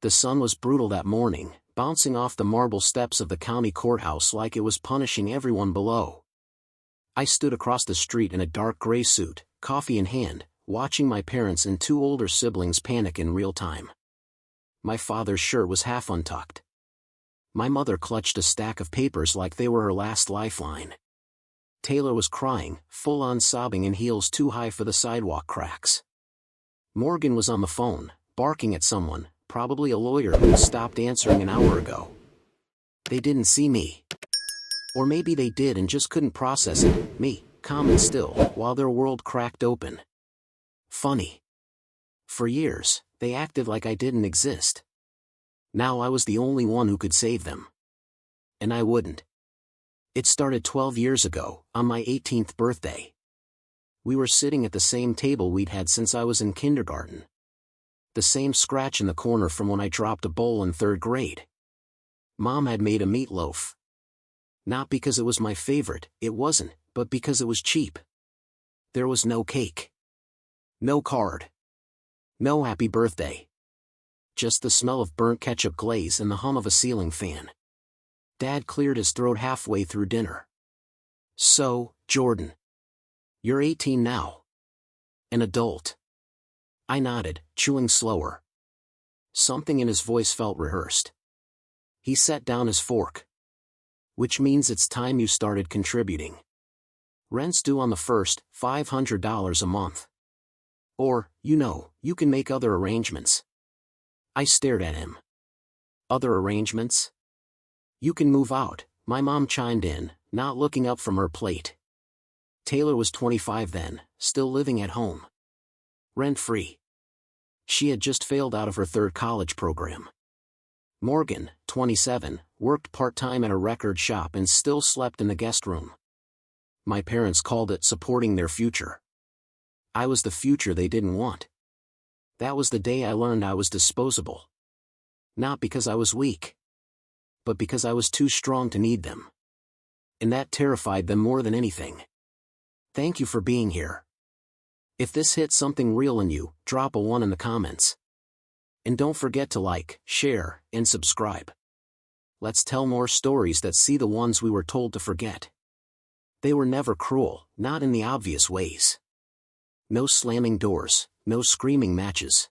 The sun was brutal that morning, bouncing off the marble steps of the county courthouse like it was punishing everyone below. I stood across the street in a dark gray suit, coffee in hand, watching my parents and two older siblings panic in real time. My father's shirt was half untucked. My mother clutched a stack of papers like they were her last lifeline. Taylor was crying, full-on sobbing in heels too high for the sidewalk cracks. Morgan was on the phone, barking at someone, probably a lawyer who stopped answering an hour ago. They didn't see me. Or maybe they did and just couldn't process it, me, calm and still, while their world cracked open. Funny. For years, they acted like I didn't exist. Now I was the only one who could save them. And I wouldn't. It started 12 years ago, on my 18th birthday. We were sitting at the same table we'd had since I was in kindergarten. The same scratch in the corner from when I dropped a bowl in 3rd grade. Mom had made a meatloaf. Not because it was my favorite, it wasn't, but because it was cheap. There was no cake. No card. No happy birthday. Just the smell of burnt ketchup glaze and the hum of a ceiling fan. Dad cleared his throat halfway through dinner. So, Jordan. You're 18 now. An adult. I nodded, chewing slower. Something in his voice felt rehearsed. He set down his fork. Which means it's time you started contributing. Rent's due on the 1st, $500 a month. Or, you can make other arrangements. I stared at him. Other arrangements? You can move out, my mom chimed in, not looking up from her plate. Taylor was 25 then, still living at home. Rent-free. She had just failed out of her 3rd college program. Morgan, 27, worked part-time at a record shop and still slept in the guest room. My parents called it supporting their future. I was the future they didn't want. That was the day I learned I was disposable. Not because I was weak. But because I was too strong to need them. And that terrified them more than anything. Thank you for being here. If this hit something real in you, drop a 1 in the comments. And don't forget to like, share, and subscribe. Let's tell more stories that see the ones we were told to forget. They were never cruel, not in the obvious ways. No slamming doors, no screaming matches.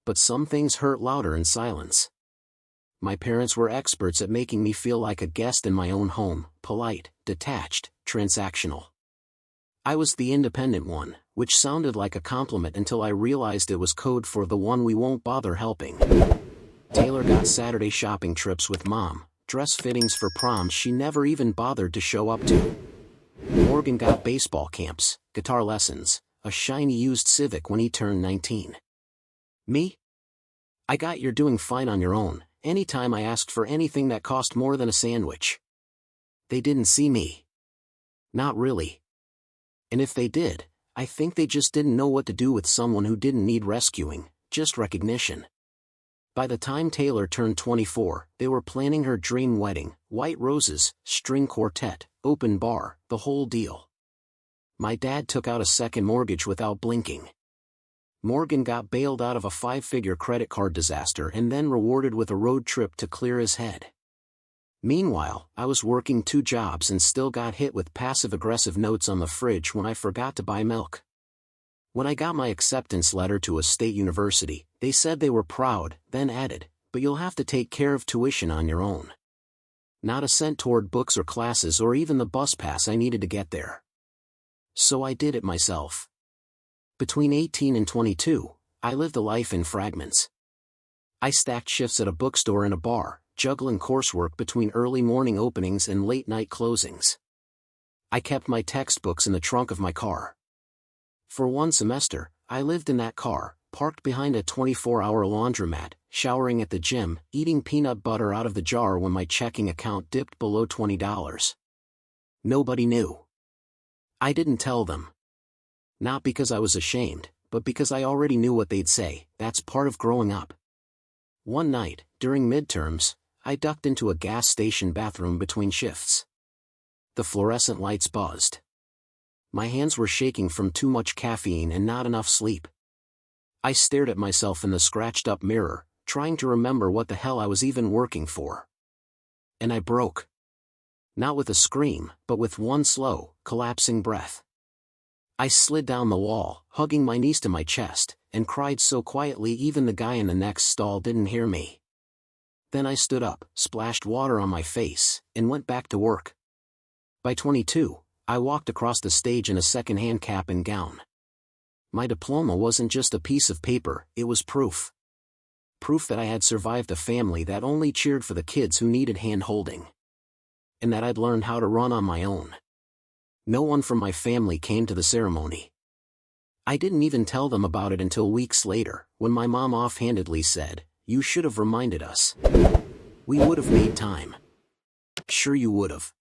But some things hurt louder in silence. My parents were experts at making me feel like a guest in my own home, polite, detached, transactional. I was the independent one, which sounded like a compliment until I realized it was code for the one we won't bother helping. Taylor got Saturday shopping trips with Mom, dress fittings for proms she never even bothered to show up to. Morgan got baseball camps, guitar lessons, a shiny used Civic when he turned 19. Me? I got "you're doing fine on your own" anytime I asked for anything that cost more than a sandwich. They didn't see me. Not really. And if they did, I think they just didn't know what to do with someone who didn't need rescuing, just recognition. By the time Taylor turned 24, they were planning her dream wedding, white roses, string quartet, open bar, the whole deal. My dad took out a second mortgage without blinking. Morgan got bailed out of a 5-figure credit card disaster and then rewarded with a road trip to clear his head. Meanwhile, I was working 2 jobs and still got hit with passive-aggressive notes on the fridge when I forgot to buy milk. When I got my acceptance letter to a state university, they said they were proud, then added, "But you'll have to take care of tuition on your own." Not a cent toward books or classes or even the bus pass I needed to get there. So I did it myself. Between 18 and 22, I lived a life in fragments. I stacked shifts at a bookstore and a bar, juggling coursework between early morning openings and late-night closings. I kept my textbooks in the trunk of my car. For 1 semester, I lived in that car, parked behind a 24-hour laundromat, showering at the gym, eating peanut butter out of the jar when my checking account dipped below $20. Nobody knew. I didn't tell them. Not because I was ashamed, but because I already knew what they'd say. That's part of growing up. One night, during midterms, I ducked into a gas station bathroom between shifts. The fluorescent lights buzzed. My hands were shaking from too much caffeine and not enough sleep. I stared at myself in the scratched-up mirror, trying to remember what the hell I was even working for. And I broke. Not with a scream, but with one slow, collapsing breath. I slid down the wall, hugging my knees to my chest, and cried so quietly even the guy in the next stall didn't hear me. Then I stood up, splashed water on my face, and went back to work. By 22, I walked across the stage in a second-hand cap and gown. My diploma wasn't just a piece of paper, it was proof. Proof that I had survived a family that only cheered for the kids who needed hand-holding. And that I'd learned how to run on my own. No one from my family came to the ceremony. I didn't even tell them about it until weeks later, when my mom offhandedly said, "You should have reminded us. We would have made time." Sure you would have.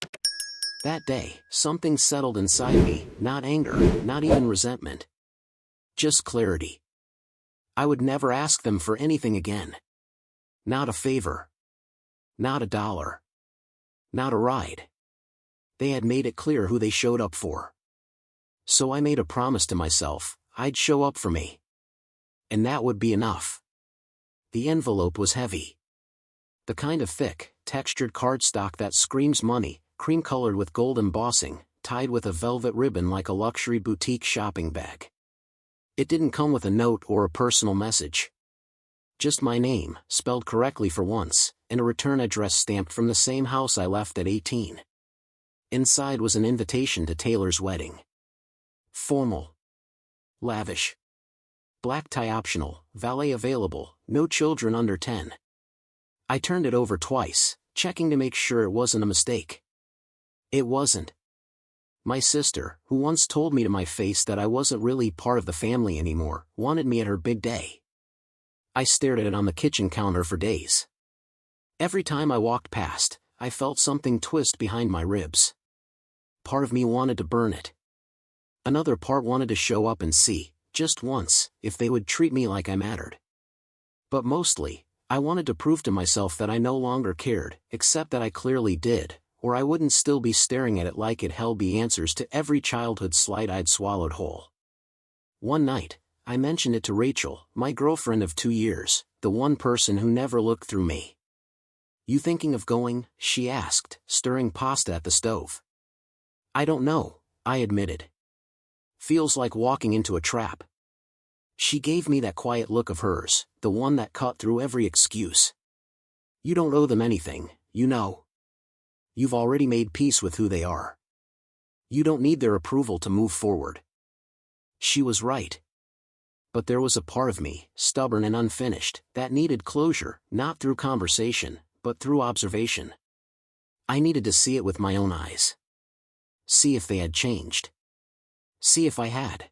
That day, something settled inside me, not anger, not even resentment. Just clarity. I would never ask them for anything again. Not a favor. Not a dollar. Not a ride. They had made it clear who they showed up for. So I made a promise to myself, I'd show up for me. And that would be enough. The envelope was heavy. The kind of thick, textured cardstock that screams money, cream-colored with gold embossing, tied with a velvet ribbon like a luxury boutique shopping bag. It didn't come with a note or a personal message. Just my name, spelled correctly for once, and a return address stamped from the same house I left at 18. Inside was an invitation to Taylor's wedding. Formal. Lavish. Black tie optional, valet available, no children under 10. I turned it over twice, checking to make sure it wasn't a mistake. It wasn't. My sister, who once told me to my face that I wasn't really part of the family anymore, wanted me at her big day. I stared at it on the kitchen counter for days. Every time I walked past, I felt something twist behind my ribs. Part of me wanted to burn it. Another part wanted to show up and see, just once, if they would treat me like I mattered. But mostly, I wanted to prove to myself that I no longer cared, except that I clearly did, or I wouldn't still be staring at it like it held the answers to every childhood slight I'd swallowed whole. One night, I mentioned it to Rachel, my girlfriend of 2 years, the one person who never looked through me. "You thinking of going?" she asked, stirring pasta at the stove. "I don't know," I admitted. "Feels like walking into a trap." She gave me that quiet look of hers, the one that cut through every excuse. "You don't owe them anything, you know. You've already made peace with who they are. You don't need their approval to move forward." She was right. But there was a part of me, stubborn and unfinished, that needed closure, not through conversation, but through observation. I needed to see it with my own eyes. See if they had changed. See if I had.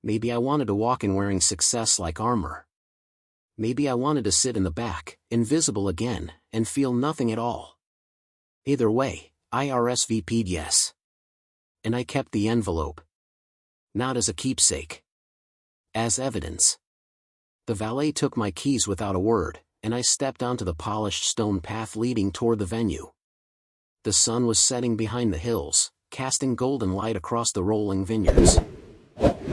Maybe I wanted to walk in wearing success like armor. Maybe I wanted to sit in the back, invisible again, and feel nothing at all. Either way, I RSVP'd yes. And I kept the envelope. Not as a keepsake. As evidence. The valet took my keys without a word, and I stepped onto the polished stone path leading toward the venue. The sun was setting behind the hills, casting golden light across the rolling vineyards.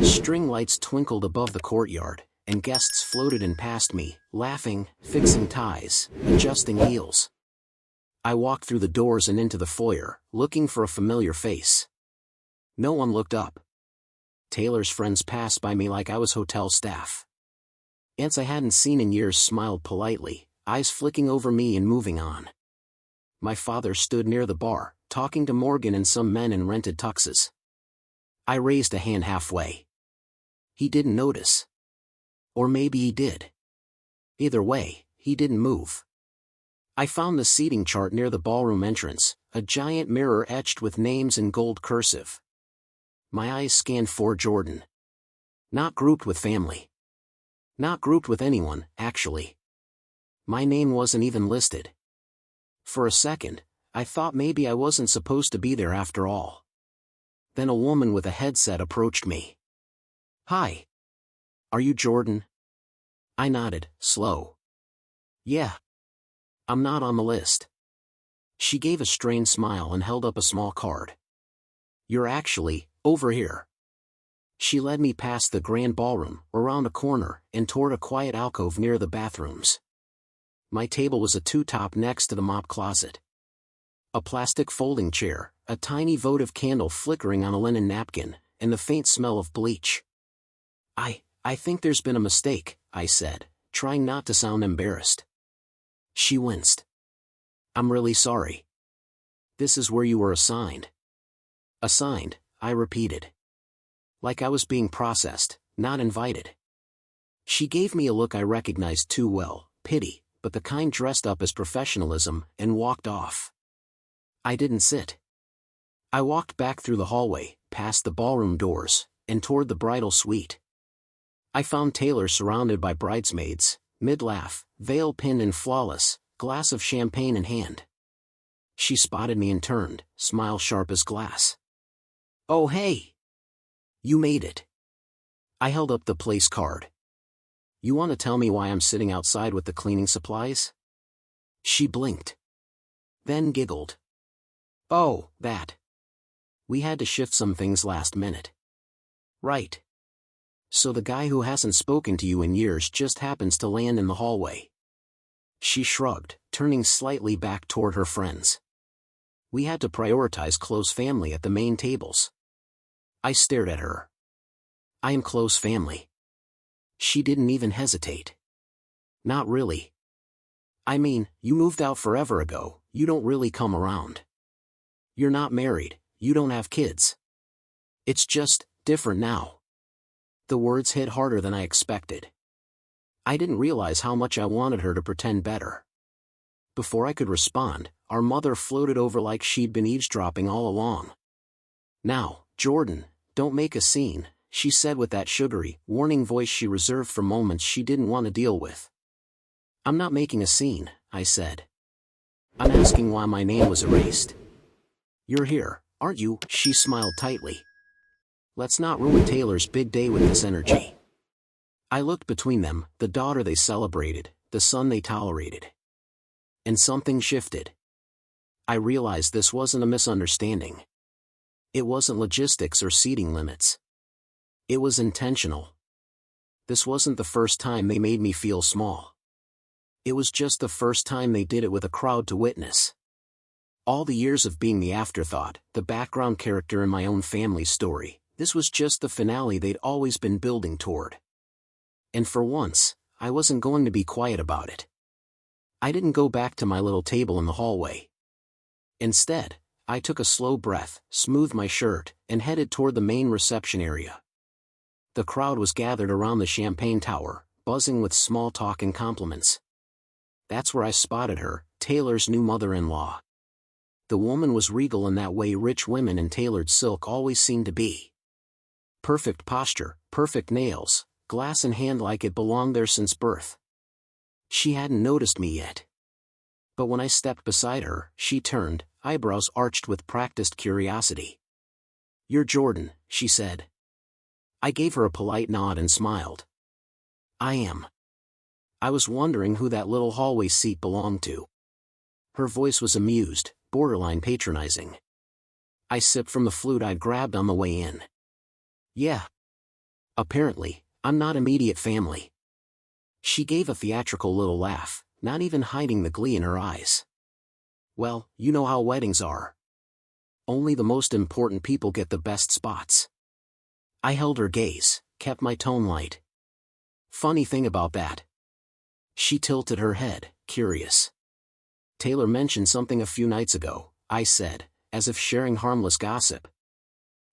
String lights twinkled above the courtyard, and guests floated in past me, laughing, fixing ties, adjusting heels. I walked through the doors and into the foyer, looking for a familiar face. No one looked up. Taylor's friends passed by me like I was hotel staff. Aunts I hadn't seen in years smiled politely, eyes flicking over me and moving on. My father stood near the bar, talking to Morgan and some men in rented tuxes. I raised a hand halfway. He didn't notice. Or maybe he did. Either way, he didn't move. I found the seating chart near the ballroom entrance, a giant mirror etched with names in gold cursive. My eyes scanned for Jordan. Not grouped with family. Not grouped with anyone, actually. My name wasn't even listed. For a second, I thought maybe I wasn't supposed to be there after all. Then a woman with a headset approached me. "Hi. Are you Jordan?" I nodded, slow. "Yeah. I'm not on the list." She gave a strained smile and held up a small card. "You're actually over here." She led me past the grand ballroom, around a corner, and toward a quiet alcove near the bathrooms. My table was a two-top next to the mop closet. A plastic folding chair, a tiny votive candle flickering on a linen napkin, and the faint smell of bleach. I think there's been a mistake, I said, trying not to sound embarrassed. She winced. I'm really sorry. This is where you were assigned. Assigned, I repeated. Like I was being processed, not invited. She gave me a look I recognized too well, pity, but the kind dressed up as professionalism, and walked off. I didn't sit. I walked back through the hallway, past the ballroom doors, and toward the bridal suite. I found Taylor surrounded by bridesmaids, mid-laugh, veil pinned and flawless, glass of champagne in hand. She spotted me and turned, smile sharp as glass. Oh hey! You made it. I held up the place card. You want to tell me why I'm sitting outside with the cleaning supplies? She blinked. Then giggled. Oh, that. We had to shift some things last minute. Right. So the guy who hasn't spoken to you in years just happens to land in the hallway. She shrugged, turning slightly back toward her friends. We had to prioritize close family at the main tables. I stared at her. I am close family. She didn't even hesitate. Not really. I mean, you moved out forever ago, you don't really come around. You're not married, you don't have kids. It's just, different now. The words hit harder than I expected. I didn't realize how much I wanted her to pretend better. Before I could respond, our mother floated over like she'd been eavesdropping all along. Now, Jordan, don't make a scene, she said with that sugary, warning voice she reserved for moments she didn't want to deal with. I'm not making a scene, I said. I'm asking why my name was erased. You're here, aren't you? She smiled tightly. Let's not ruin Taylor's big day with this energy. I looked between them, the daughter they celebrated, the son they tolerated. And something shifted. I realized this wasn't a misunderstanding. It wasn't logistics or seating limits. It was intentional. This wasn't the first time they made me feel small. It was just the first time they did it with a crowd to witness. All the years of being the afterthought, the background character in my own family's story, this was just the finale they'd always been building toward. And for once, I wasn't going to be quiet about it. I didn't go back to my little table in the hallway. Instead, I took a slow breath, smoothed my shirt, and headed toward the main reception area. The crowd was gathered around the champagne tower, buzzing with small talk and compliments. That's where I spotted her, Taylor's new mother-in-law. The woman was regal in that way rich women in tailored silk always seem to be. Perfect posture, perfect nails, glass in hand like it belonged there since birth. She hadn't noticed me yet. But when I stepped beside her, she turned, eyebrows arched with practiced curiosity. You're Jordan, she said. I gave her a polite nod and smiled. I am. I was wondering who that little hallway seat belonged to. Her voice was amused, borderline patronizing. I sipped from the flute I'd grabbed on the way in. Yeah. Apparently, I'm not immediate family. She gave a theatrical little laugh, not even hiding the glee in her eyes. Well, you know how weddings are. Only the most important people get the best spots. I held her gaze, kept my tone light. Funny thing about that. She tilted her head, curious. Taylor mentioned something a few nights ago, I said, as if sharing harmless gossip.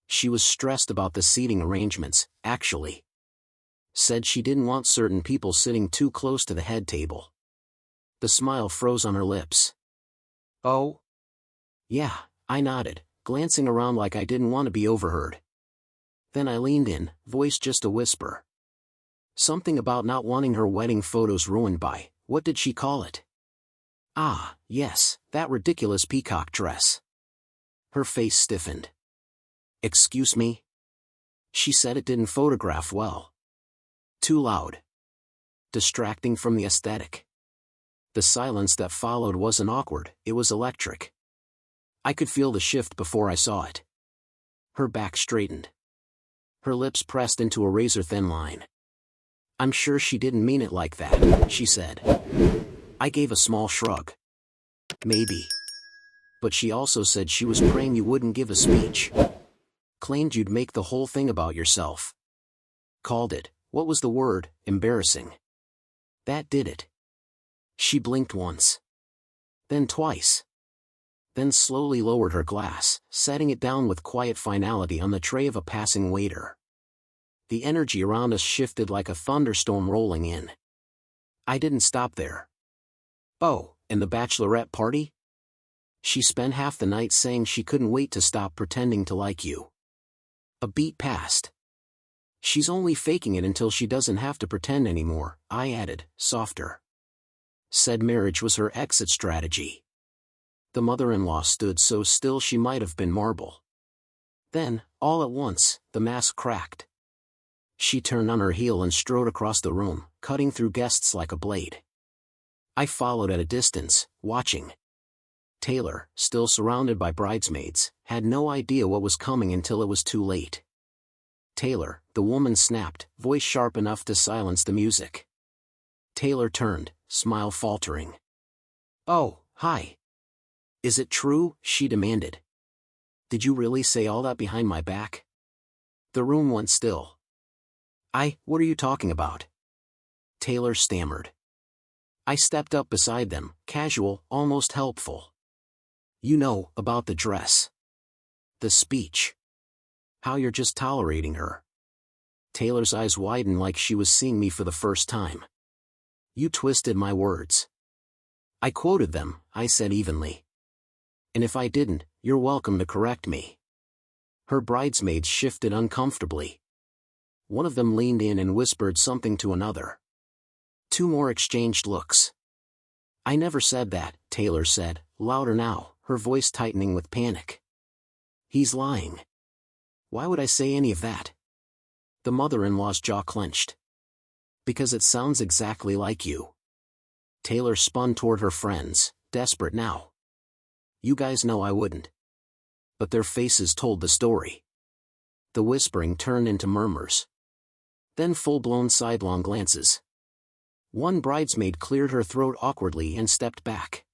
She was stressed about the seating arrangements, actually. Said she didn't want certain people sitting too close to the head table. The smile froze on her lips. Oh? Yeah, I nodded, glancing around like I didn't want to be overheard. Then I leaned in, voice just a whisper. Something about not wanting her wedding photos ruined by, what did she call it? Ah, yes, that ridiculous peacock dress. Her face stiffened. Excuse me? She said it didn't photograph well. Too loud. Distracting from the aesthetic. The silence that followed wasn't awkward, it was electric. I could feel the shift before I saw it. Her back straightened. Her lips pressed into a razor-thin line. I'm sure she didn't mean it like that, she said. I gave a small shrug. Maybe. But she also said she was praying you wouldn't give a speech. Claimed you'd make the whole thing about yourself. Called it, what was the word, embarrassing. That did it. She blinked once. Then twice. Then slowly lowered her glass, setting it down with quiet finality on the tray of a passing waiter. The energy around us shifted like a thunderstorm rolling in. I didn't stop there. Oh, and the bachelorette party? She spent half the night saying she couldn't wait to stop pretending to like you. A beat passed. She's only faking it until she doesn't have to pretend anymore, I added, softer. Said marriage was her exit strategy. The mother-in-law stood so still she might have been marble. Then, all at once, the mask cracked. She turned on her heel and strode across the room, cutting through guests like a blade. I followed at a distance, watching. Taylor, still surrounded by bridesmaids, had no idea what was coming until it was too late. Taylor, the woman snapped, voice sharp enough to silence the music. Taylor turned, smile faltering. Oh, hi. Is it true? She demanded. Did you really say all that behind my back? The room went still. What are you talking about? Taylor stammered. I stepped up beside them, casual, almost helpful. You know, about the dress. The speech. How you're just tolerating her. Taylor's eyes widened like she was seeing me for the first time. You twisted my words. I quoted them, I said evenly. And if I didn't, you're welcome to correct me. Her bridesmaids shifted uncomfortably. One of them leaned in and whispered something to another. Two more exchanged looks. I never said that, Taylor said, louder now, her voice tightening with panic. He's lying. Why would I say any of that? The mother-in-law's jaw clenched. Because it sounds exactly like you. Taylor spun toward her friends, desperate now. You guys know I wouldn't. But their faces told the story. The whispering turned into murmurs. Then full-blown sidelong glances. One bridesmaid cleared her throat awkwardly and stepped back.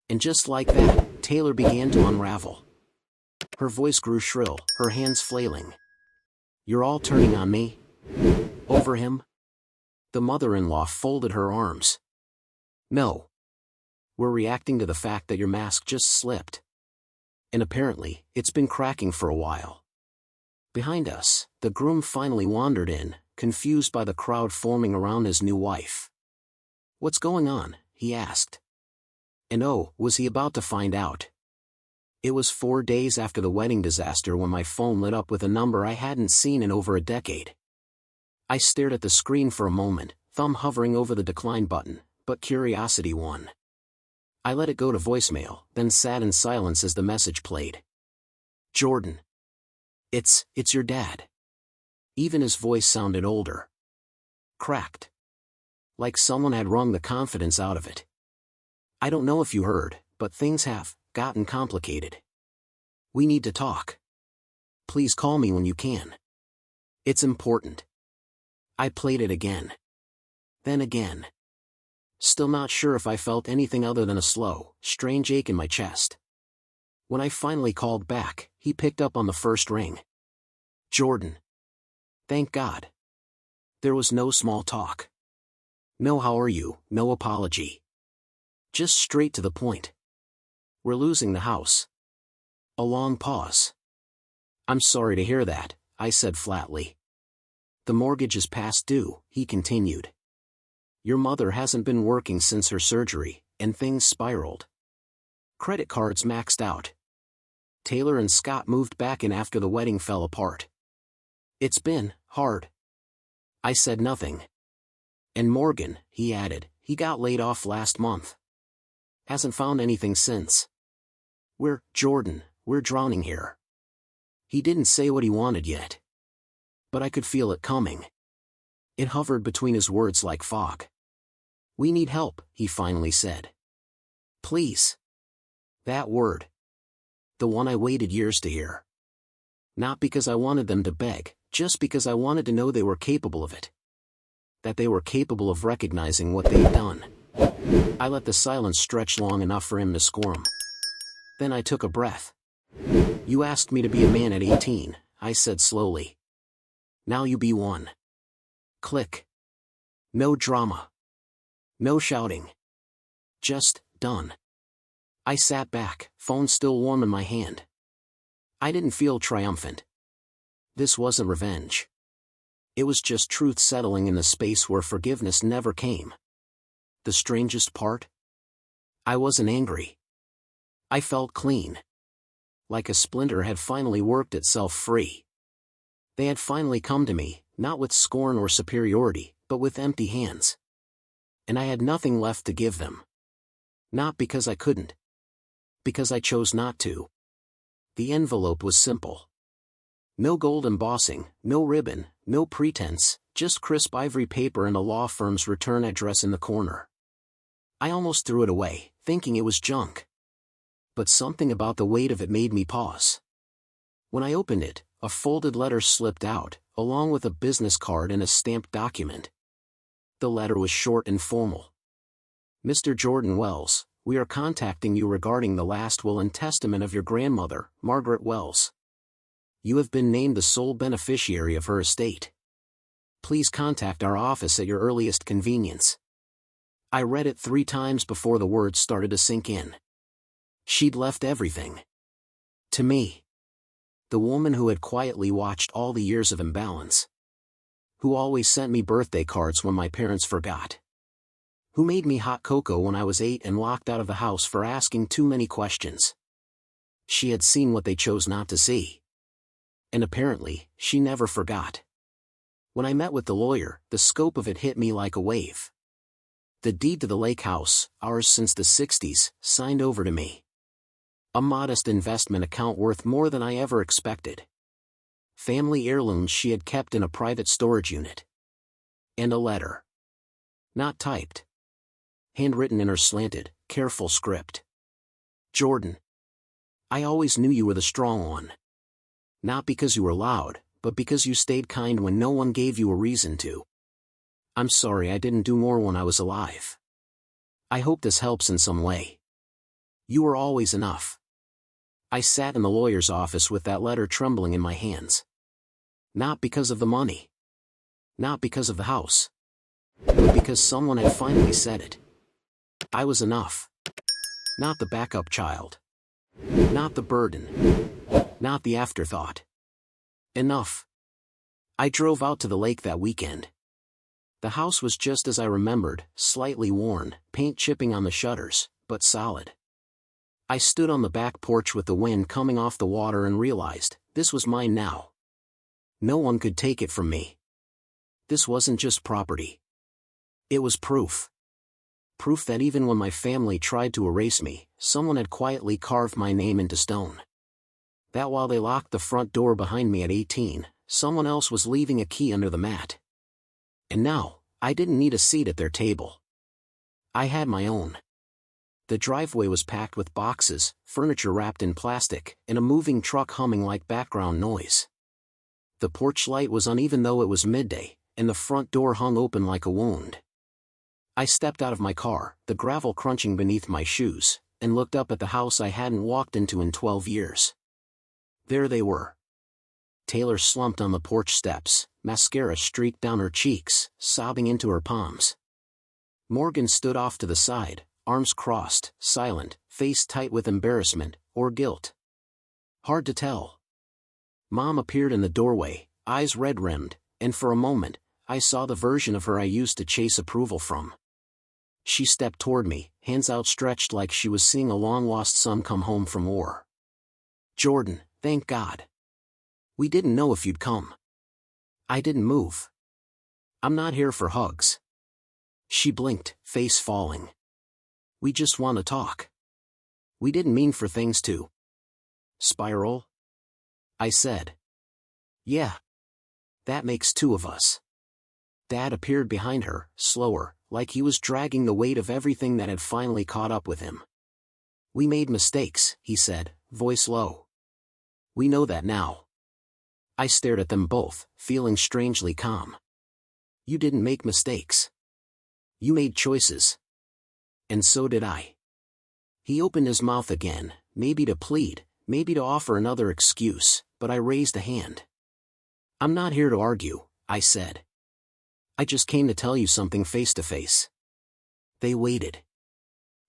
And just like that, Taylor began to unravel. Her voice grew shrill, her hands flailing. You're all turning on me? Over him? The mother-in-law folded her arms. No. We're reacting to the fact that your mask just slipped. And apparently, it's been cracking for a while. Behind us, the groom finally wandered in, confused by the crowd forming around his new wife. What's going on? He asked. And oh, was he about to find out? It was 4 days after the wedding disaster when my phone lit up with a number I hadn't seen in over a decade. I stared at the screen for a moment, thumb hovering over the decline button, but curiosity won. I let it go to voicemail, then sat in silence as the message played. Jordan. It's your dad. Even his voice sounded older. Cracked. Like someone had wrung the confidence out of it. I don't know if you heard, but things have gotten complicated. We need to talk. Please call me when you can. It's important. I played it again. Then again. Still not sure if I felt anything other than a slow, strange ache in my chest. When I finally called back, he picked up on the first ring. Jordan. Thank God. There was no small talk. No how are you, no apology. Just straight to the point. We're losing the house. A long pause. I'm sorry to hear that, I said flatly. The mortgage is past due, he continued. Your mother hasn't been working since her surgery, and things spiraled. Credit cards maxed out. Taylor and Scott moved back in after the wedding fell apart. It's been hard. I said nothing. And Morgan, he added, he got laid off last month. Hasn't found anything since. Jordan, we're drowning here. He didn't say what he wanted yet. But I could feel it coming. It hovered between his words like fog. We need help, he finally said. Please. That word. The one I waited years to hear. Not because I wanted them to beg, just because I wanted to know they were capable of it. That they were capable of recognizing what they'd done. I let the silence stretch long enough for him to squirm. Then I took a breath. You asked me to be a man at 18, I said slowly. Now you be one. Click. No drama. No shouting. Just, done. I sat back, phone still warm in my hand. I didn't feel triumphant. This wasn't revenge. It was just truth settling in the space where forgiveness never came. The strangest part? I wasn't angry. I felt clean. Like a splinter had finally worked itself free. They had finally come to me, not with scorn or superiority, but with empty hands. And I had nothing left to give them. Not because I couldn't. Because I chose not to. The envelope was simple. No gold embossing, no ribbon, no pretense, just crisp ivory paper and a law firm's return address in the corner. I almost threw it away, thinking it was junk. But something about the weight of it made me pause. When I opened it, a folded letter slipped out, along with a business card and a stamped document. The letter was short and formal. Mr. Jordan Wells, we are contacting you regarding the last will and testament of your grandmother, Margaret Wells. You have been named the sole beneficiary of her estate. Please contact our office at your earliest convenience. I read it 3 times before the words started to sink in. She'd left everything. To me. The woman who had quietly watched all the years of imbalance. Who always sent me birthday cards when my parents forgot. Who made me hot cocoa when I was 8 and locked out of the house for asking too many questions. She had seen what they chose not to see. And apparently, she never forgot. When I met with the lawyer, the scope of it hit me like a wave. The deed to the lake house, ours since the 60s, signed over to me. A modest investment account worth more than I ever expected. Family heirlooms she had kept in a private storage unit. And a letter. Not typed. Handwritten in her slanted, careful script. Jordan. I always knew you were the strong one. Not because you were loud, but because you stayed kind when no one gave you a reason to. I'm sorry I didn't do more when I was alive. I hope this helps in some way. You were always enough. I sat in the lawyer's office with that letter trembling in my hands. Not because of the money. Not because of the house. But because someone had finally said it. I was enough. Not the backup child. Not the burden. Not the afterthought. Enough. I drove out to the lake that weekend. The house was just as I remembered, slightly worn, paint chipping on the shutters, but solid. I stood on the back porch with the wind coming off the water and realized, this was mine now. No one could take it from me. This wasn't just property. It was proof. Proof that even when my family tried to erase me, someone had quietly carved my name into stone. That while they locked the front door behind me at 18, someone else was leaving a key under the mat. And now, I didn't need a seat at their table. I had my own. The driveway was packed with boxes, furniture wrapped in plastic, and a moving truck humming like background noise. The porch light was on even though it was midday, and the front door hung open like a wound. I stepped out of my car, the gravel crunching beneath my shoes, and looked up at the house I hadn't walked into in 12 years. There they were. Taylor slumped on the porch steps, mascara streaked down her cheeks, sobbing into her palms. Morgan stood off to the side, arms crossed, silent, face tight with embarrassment, or guilt. Hard to tell. Mom appeared in the doorway, eyes red-rimmed, and for a moment, I saw the version of her I used to chase approval from. She stepped toward me, hands outstretched like she was seeing a long-lost son come home from war. Jordan, thank God. We didn't know if you'd come. I didn't move. I'm not here for hugs. She blinked, face falling. We just want to talk. We didn't mean for things to spiral. I said. Yeah. That makes 2 of us. Dad appeared behind her, slower, like he was dragging the weight of everything that had finally caught up with him. We made mistakes, he said, voice low. We know that now. I stared at them both, feeling strangely calm. You didn't make mistakes. You made choices. And so did I. He opened his mouth again, maybe to plead, maybe to offer another excuse, but I raised a hand. "I'm not here to argue," I said. "I just came to tell you something face to face." They waited.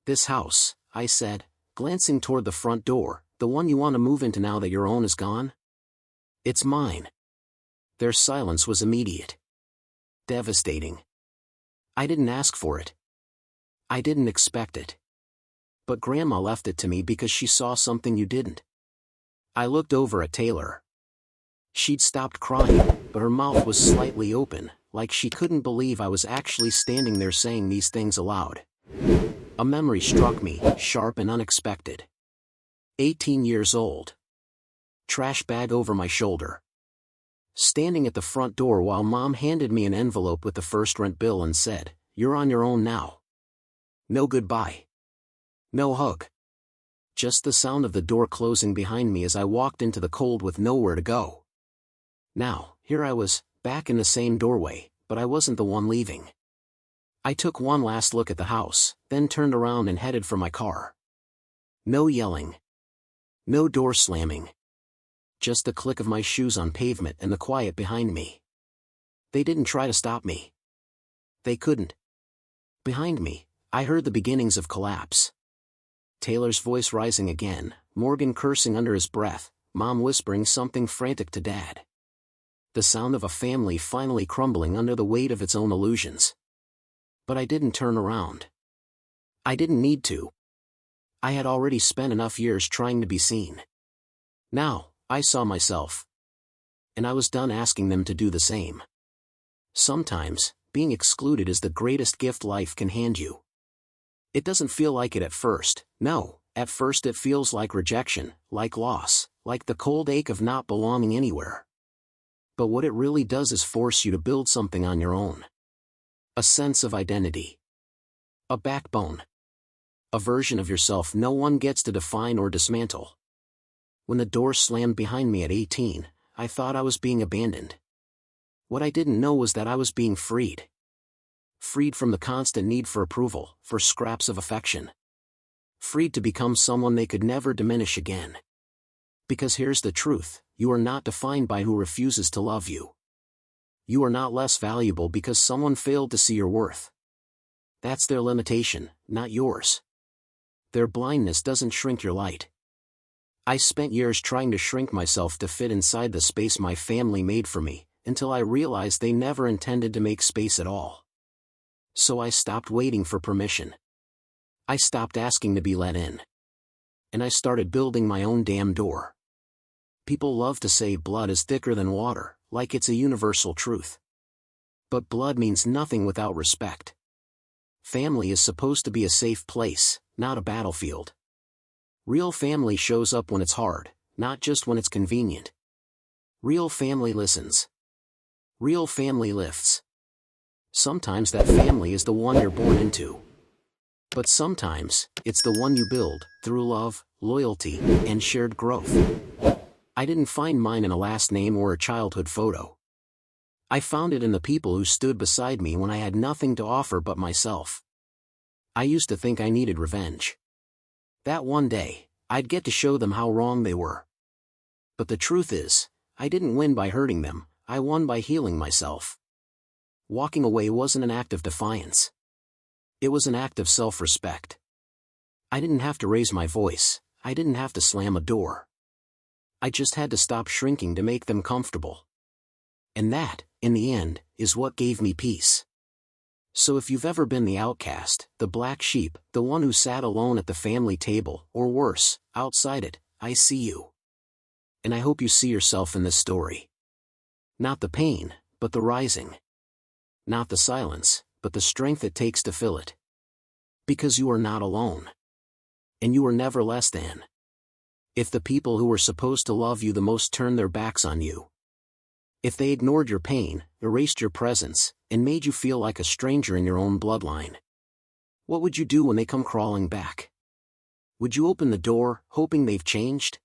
"This house," I said, glancing toward the front door, "the one you want to move into now that your own is gone?" "It's mine." Their silence was immediate. Devastating. I didn't ask for it. I didn't expect it. But Grandma left it to me because she saw something you didn't. I looked over at Taylor. She'd stopped crying, but her mouth was slightly open, like she couldn't believe I was actually standing there saying these things aloud. A memory struck me, sharp and unexpected. 18 years old. Trash bag over my shoulder. Standing at the front door while Mom handed me an envelope with the first rent bill and said, "You're on your own now." No goodbye. No hug. Just the sound of the door closing behind me as I walked into the cold with nowhere to go. Now, here I was, back in the same doorway, but I wasn't the one leaving. I took one last look at the house, then turned around and headed for my car. No yelling. No door slamming. Just the click of my shoes on pavement and the quiet behind me. They didn't try to stop me. They couldn't. Behind me, I heard the beginnings of collapse. Taylor's voice rising again, Morgan cursing under his breath, Mom whispering something frantic to Dad. The sound of a family finally crumbling under the weight of its own illusions. But I didn't turn around. I didn't need to. I had already spent enough years trying to be seen. Now, I saw myself. And I was done asking them to do the same. Sometimes, being excluded is the greatest gift life can hand you. It doesn't feel like it at first, no, at first it feels like rejection, like loss, like the cold ache of not belonging anywhere. But what it really does is force you to build something on your own. A sense of identity. A backbone. A version of yourself no one gets to define or dismantle. When the door slammed behind me at 18, I thought I was being abandoned. What I didn't know was that I was being freed. Freed from the constant need for approval, for scraps of affection. Freed to become someone they could never diminish again. Because here's the truth, you are not defined by who refuses to love you. You are not less valuable because someone failed to see your worth. That's their limitation, not yours. Their blindness doesn't shrink your light. I spent years trying to shrink myself to fit inside the space my family made for me, until I realized they never intended to make space at all. So I stopped waiting for permission. I stopped asking to be let in. And I started building my own damn door. People love to say blood is thicker than water, like it's a universal truth. But blood means nothing without respect. Family is supposed to be a safe place, not a battlefield. Real family shows up when it's hard, not just when it's convenient. Real family listens. Real family lifts. Sometimes that family is the one you're born into. But sometimes, it's the one you build, through love, loyalty, and shared growth. I didn't find mine in a last name or a childhood photo. I found it in the people who stood beside me when I had nothing to offer but myself. I used to think I needed revenge. That one day, I'd get to show them how wrong they were. But the truth is, I didn't win by hurting them, I won by healing myself. Walking away wasn't an act of defiance. It was an act of self-respect. I didn't have to raise my voice, I didn't have to slam a door. I just had to stop shrinking to make them comfortable. And that, in the end, is what gave me peace. So if you've ever been the outcast, the black sheep, the one who sat alone at the family table, or worse, outside it, I see you. And I hope you see yourself in this story. Not the pain, but the rising. Not the silence, but the strength it takes to fill it. Because you are not alone. And you are never less than. If the people who were supposed to love you the most turned their backs on you. If they ignored your pain, erased your presence, and made you feel like a stranger in your own bloodline. What would you do when they come crawling back? Would you open the door, hoping they've changed?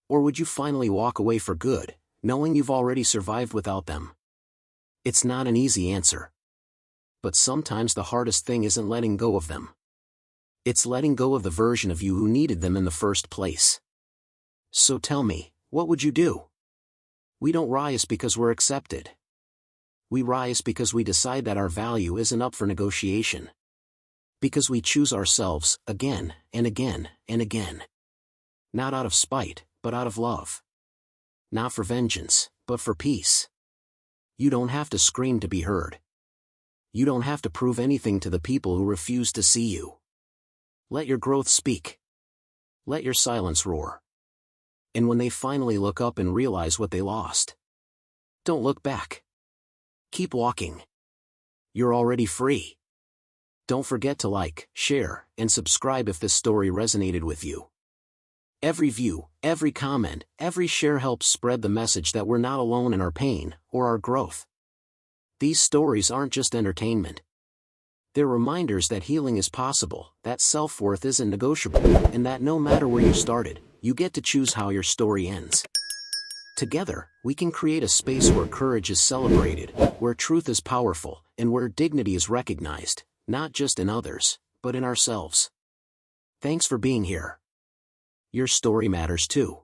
Or would you finally walk away for good, knowing you've already survived without them? It's not an easy answer. But sometimes the hardest thing isn't letting go of them. It's letting go of the version of you who needed them in the first place. So tell me, what would you do? We don't rise because we're accepted. We rise because we decide that our value isn't up for negotiation. Because we choose ourselves, again, and again, and again. Not out of spite, but out of love. Not for vengeance, but for peace. You don't have to scream to be heard. You don't have to prove anything to the people who refuse to see you. Let your growth speak. Let your silence roar. And when they finally look up and realize what they lost, don't look back. Keep walking. You're already free. Don't forget to like, share, and subscribe if this story resonated with you. Every view, every comment, every share helps spread the message that we're not alone in our pain or our growth. These stories aren't just entertainment. They're reminders that healing is possible, that self-worth isn't negotiable, and that no matter where you started, you get to choose how your story ends. Together, we can create a space where courage is celebrated, where truth is powerful, and where dignity is recognized, not just in others, but in ourselves. Thanks for being here. Your story matters too.